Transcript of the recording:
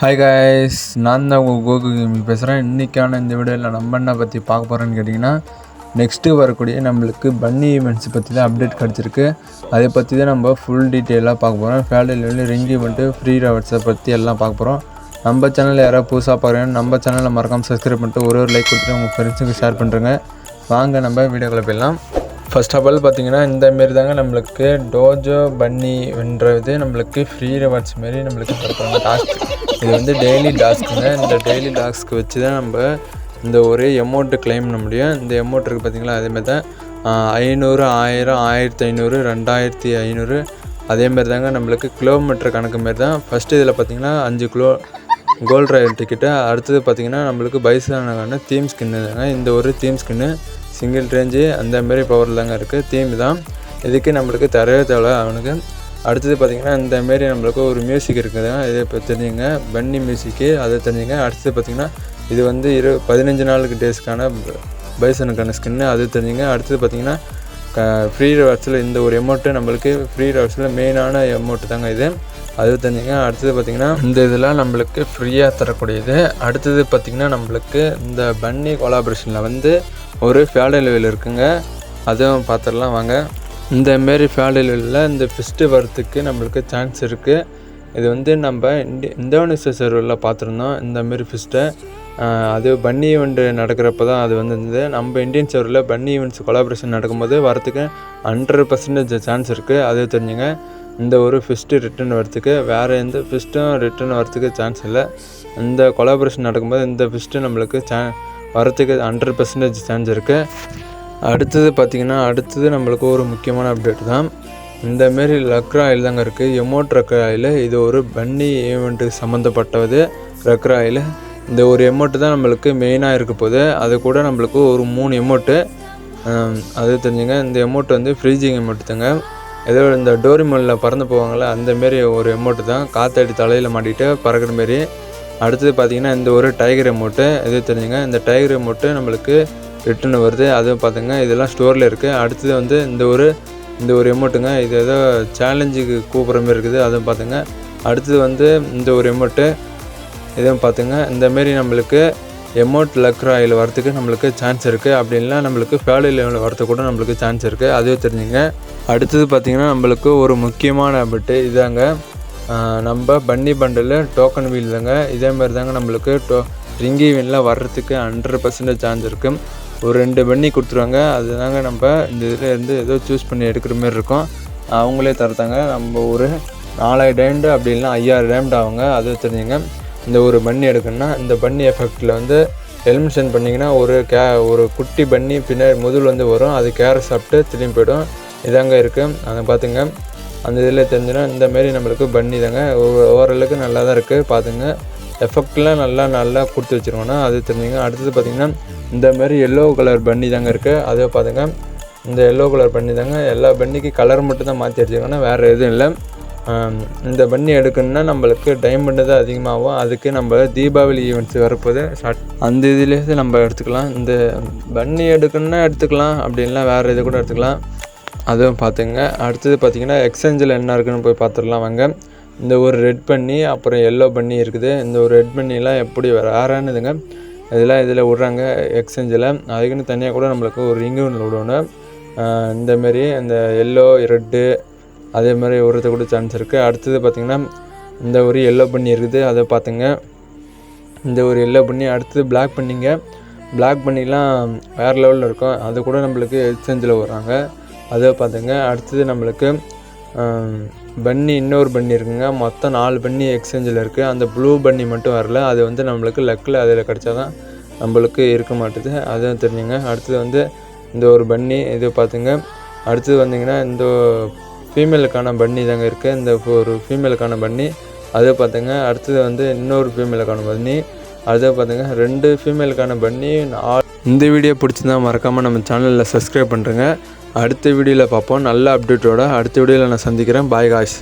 Hi guys, நான் தான் உங்கள் கோகு கேமிங் பேசுகிறேன். இன்றைக்கான இந்த வீடியோவில் நம்ம என்ன பற்றி பார்க்க போகிறோன்னு கேட்டிங்கன்னா, நெக்ஸ்ட்டு வரக்கூடிய நம்மளுக்கு பன்னி ஈவெண்ட்ஸ் பற்றி தான் அப்டேட் கிடச்சிருக்கு. அதை பற்றி தான் நம்ம ஃபுல் டீட்டெயிலாக பார்க்க போகிறோம். ஃபேடல் ரிங் ஈவெண்ட்டு, ஃப்ரீ ரவர்ஸை பற்றி எல்லாம் பார்க்க போகிறோம். நம்ம சேனலில் யாராவது புதுசாக பார்க்குறேன்னு நம்ம சேனலில் மறக்காமல் சப்ஸ்கிரைப் பண்ணிட்டு ஒரு லைக் கொடுத்துட்டு உங்கள் ஃப்ரெண்ட்ஸுக்கு ஷேர் பண்ணுறேங்க. வாங்க நம்ம வீடியோக்குள்ளே போயிடலாம். ஃபர்ஸ்ட் ஆஃப் ஆல் பார்த்திங்கன்னா, இந்தமாரி தாங்க நம்மளுக்கு டோஜோ பன்னின்றது நம்மளுக்கு ஃப்ரீ ரிவார்ட்ஸ் மாரி நம்மளுக்கு தரப்படுறாங்க. டாஸ்க் இது வந்து டெய்லி டாஸ்க்குங்க. இந்த டெய்லி டாஸ்க்கு வச்சு தான் நம்ம இந்த ஒரு எமௌண்ட்டு கிளைம் பண்ண முடியும். இந்த எமௌண்ட் இருக்குது பார்த்திங்களா, அதேமாதிரி தான் 500, 1000, 1500, 2500 அதேமாரி தாங்க நம்மளுக்கு கிலோமீட்டர் கணக்கு மாரி தான். ஃபஸ்ட்டு இதில் பார்த்திங்கன்னா 5 கிலோ கோல்ட் ராயல் டிக்கெட்டு. அடுத்தது பார்த்திங்கன்னா நம்மளுக்கு பைசான தீம் ஸ்கின்னு தாங்க. இந்த ஒரு தீம் ஸ்கின்னு சிங்கிள் ரேஞ்சு அந்தமாரி பவர் தாங்க இருக்குது. தீம் தான், இதுக்கு நம்மளுக்கு தரவே தேவை அவனுக்கு. அடுத்தது பார்த்திங்கன்னா இந்தமாரி நம்மளுக்கு ஒரு மியூசிக் இருக்குதுங்க. இதை இப்போ தெரிஞ்சுங்க, பன்னி மியூசிக்கு, அதை தெரிஞ்சுங்க. அடுத்தது பார்த்திங்கன்னா இது வந்து 15 நாளுக்கு டேஸ்க்கான பைசனுக்கான ஸ்கின்னு, அது தெரிஞ்சுங்க. அடுத்தது பார்த்திங்கன்னா ஃப்ரீ ரிவார்ட்ஸில் இந்த ஒரு எமௌண்ட்டு நம்மளுக்கு ஃப்ரீ ரிவார்ட்ஸில் மெயினான எமௌண்ட்டு தாங்க இது, அது தெரிஞ்சுங்க. அடுத்தது பார்த்திங்கன்னா இந்த இதெல்லாம் நம்மளுக்கு ஃப்ரீயாக தரக்கூடியது. அடுத்தது பார்த்திங்கன்னா நம்மளுக்கு இந்த பன்னி கொலாபரேஷனில் வந்து ஒரு ஃபேடல் லெவல் இருக்குங்க, அதுவும் பார்த்துடலாம் வாங்க. இந்தமாரி ஃபேடல் லெவலில் இந்த ஃபிஸ்ட்டு வரத்துக்கு நம்மளுக்கு சான்ஸ் இருக்குது. இது வந்து நம்ம இந்தோனேஷியா சர்வரில் பார்த்துருந்தோம் இந்தமாரி ஃபிஸ்ட்டை. அது பன்னி ஈவெண்ட் நடக்கிறப்ப தான் அது வந்து இருந்தது. நம்ம இந்தியன் சர்வரில் பன்னி ஈவெண்ட்ஸ் கொலாபரேஷன் நடக்கும்போது வரத்துக்கு 100% சான்ஸ் இருக்குது, அது தெரிஞ்சுங்க. இந்த ஒரு ஃபிஸ்ட்டு ரிட்டர்ன் வரத்துக்கு வேறு எந்த ஃபிஸ்ட்டும் ரிட்டர்ன் வரத்துக்கு சான்ஸ் இல்லை. இந்த கொலாபரேஷன் நடக்கும்போது இந்த ஃபிஸ்ட்டு நம்மளுக்கு வரத்துக்கு 100% சான்ஸ் இருக்குது. அடுத்தது பார்த்திங்கன்னா நம்மளுக்கு ஒரு முக்கியமான அப்டேட் தான். இந்தமாரி லக்ரா ஆயில் தாங்க இருக்குது, எமௌண்ட் லக்ரா ஆயில். இது ஒரு பன்னி ஈவெண்ட்டுக்கு சம்மந்தப்பட்டது லக்ரா ஆயில். இந்த ஒரு எமௌண்ட்டு தான் நம்மளுக்கு மெயினாக இருக்க போகுது. அது கூட நம்மளுக்கு ஒரு 3 எமௌண்ட்டு, அது தெரிஞ்சுங்க. இந்த எமௌண்ட் வந்து ஃப்ரீஜிங் எமௌண்ட் தாங்க. ஏதோ இந்த டோரிமோனில் பறந்து போவாங்களே அந்தமாரி ஒரு எமௌண்ட்டு தான், காற்றடி தலையில் மாட்டிகிட்டு பறக்கிற மாரி. அடுத்தது பார்த்திங்கன்னா இந்த ஒரு டைகர் எமௌண்ட்டு, இது தெரிஞ்சுங்க. இந்த டைகர் எமௌண்ட்டு நம்மளுக்கு ரிட்டர்ன் வருது, அதுவும் பார்த்துங்க. இதெல்லாம் ஸ்டோரில் இருக்குது. அடுத்தது வந்து இந்த ஒரு எமௌண்ட்டுங்க, இது ஏதோ சேலஞ்சுக்கு கூப்பிட்ற மாதிரி இருக்குது, அதுவும் பார்த்துங்க. அடுத்தது வந்து இந்த ஒரு எமௌண்ட்டு, இதுவும் பார்த்துங்க. இந்தமாரி நம்மளுக்கு எமௌண்ட் லக்ரா ஆயில் வரத்துக்கு நம்மளுக்கு சான்ஸ் இருக்குது. அப்படின்னா நம்மளுக்கு ஃபேடல் லெவலில் வரத்துக்கு கூட நம்மளுக்கு சான்ஸ் இருக்குது, அதுவே தெரிஞ்சுங்க. அடுத்தது பார்த்திங்கன்னா நம்மளுக்கு ஒரு முக்கியமான அப்டேட்டு இதாங்க. நம்ம பன்னி பண்டில் டோக்கன் வீல் தாங்க. இதேமாதிரி தாங்க நம்மளுக்கு ரிங் ஈவெண்ட்டில் வர்றதுக்கு 100% சான்ஸ் இருக்குது. ஒரு 2 பன்னி கொடுத்துருவாங்க, அது தாங்க நம்ம இந்த இதில் இருந்து ஏதோ சூஸ் பண்ணி எடுக்கிற மாரி இருக்கும். அவங்களே தரத்தாங்க. நம்ம ஒரு 4000 டைமண்ட் அப்படி இல்லைனா 5000 டைமண்ட் ஆகுங்க, அது தெரிஞ்சுங்க. இந்த ஒரு பன்னி எடுக்கணும்னா இந்த பன்னி எஃபெக்டில் வந்து எலிமினேஷன் பண்ணிங்கன்னா ஒரு குட்டி பன்னி பின்னாடி முதல் வந்து வரும், அது கேரட் சாப்பிட்டு திரும்பி போய்டும். இதாங்க இருக்குது, அதை பார்த்துங்க. அந்த இதில் தெரிஞ்சுன்னா இந்தமாரி நம்மளுக்கு பன்னி தாங்க. ஓரளவுக்கு நல்லா தான் இருக்குது, பார்த்துங்க. எஃபெக்ட்லாம் நல்லா கொடுத்து வச்சுருக்கோன்னா அது தெரிஞ்சுங்க. அடுத்தது பார்த்திங்கன்னா இந்தமாரி எல்லோ கலர் பன்னி தாங்க இருக்குது, அதை பார்த்துங்க. இந்த எல்லோ கலர் பன்னி தாங்க. எல்லா பன்னிக்கு கலர் மட்டும் தான் மாற்றி வச்சுருக்கோன்னா வேறு எதுவும் இல்லை. இந்த பன்னி எடுக்கணுன்னா நம்மளுக்கு டைமண்டு தான் அதிகமாகும். அதுக்கு நம்ம தீபாவளி ஈவெண்ட்ஸ் வரப்போது அந்த இதுலேயே நம்ம எடுத்துக்கலாம். இந்த பன்னி எடுக்கணுன்னா எடுத்துக்கலாம், அப்படின்லாம் வேறு இது கூட எடுத்துக்கலாம், அதுவும் பார்த்துங்க. அடுத்தது பார்த்திங்கன்னா எக்ஸ்சேஞ்சில் என்ன இருக்குதுன்னு போய் பார்த்துடலாம் வாங்க. இந்த ஒரு ரெட் பன்னி அப்புறம் எல்லோ பன்னி இருக்குது. இந்த ஒரு ரெட் பன்னிலாம் எப்படி வேறானுதுங்க, இதில் விட்றாங்க எக்ஸ்சேஞ்சில். அதுக்குன்னு தனியாக கூட நம்மளுக்கு ஒரு ரிங்கு ஒன்று விடணும். இந்தமாரி இந்த எல்லோ ரெட்டு அதே மாதிரி விடுறது கூட சான்ஸ் இருக்குது. அடுத்தது பார்த்திங்கன்னா இந்த ஒரு எல்லோ பன்னி இருக்குது, அதை பார்த்துங்க. இந்த ஒரு எல்லோ பன்னி. அடுத்தது பிளாக் பன்னிங்க. பிளாக் பன்னிலாம் வேறு லெவலில் இருக்கும், அது கூட நம்மளுக்கு எக்ஸ்சேஞ்சில் வர்றாங்க, அதை பார்த்துங்க. அடுத்தது நம்மளுக்கு பன்னி இன்னொரு பன்னி இருக்குங்க. மொத்தம் 4 பன்னி எக்ஸ்சேஞ்சில் இருக்குது. அந்த ப்ளூ பன்னி மட்டும் வரல, அது வந்து நம்மளுக்கு லக்கில் அதில் கிடச்சா தான் நம்மளுக்கு இருக்க மாட்டுது, அதுவும் தெரிஞ்சுங்க. அடுத்தது வந்து இந்த ஒரு பன்னி, இது பார்த்துங்க. அடுத்தது வந்திங்கன்னா இந்த ஃபீமேலுக்கான பன்னி தாங்க இருக்குது, இந்த ஒரு ஃபீமேலுக்கான பன்னி, அதை பார்த்துங்க. அடுத்தது வந்து இன்னொரு ஃபீமேலுக்கான பன்னி, அதை பார்த்துங்க. 2 ஃபீமேலுக்கான பன்னி. இந்த வீடியோ பிடிச்சிருந்தா மறக்காமல் நம்ம சேனலில் சப்ஸ்கிரைப் பண்ணுறேங்க. அடுத்த வீடியோவில் பார்ப்போம், நல்ல அப்டேட்டோட அடுத்த வீடியோவில் நான் சந்திக்கிறேன். Bye guys.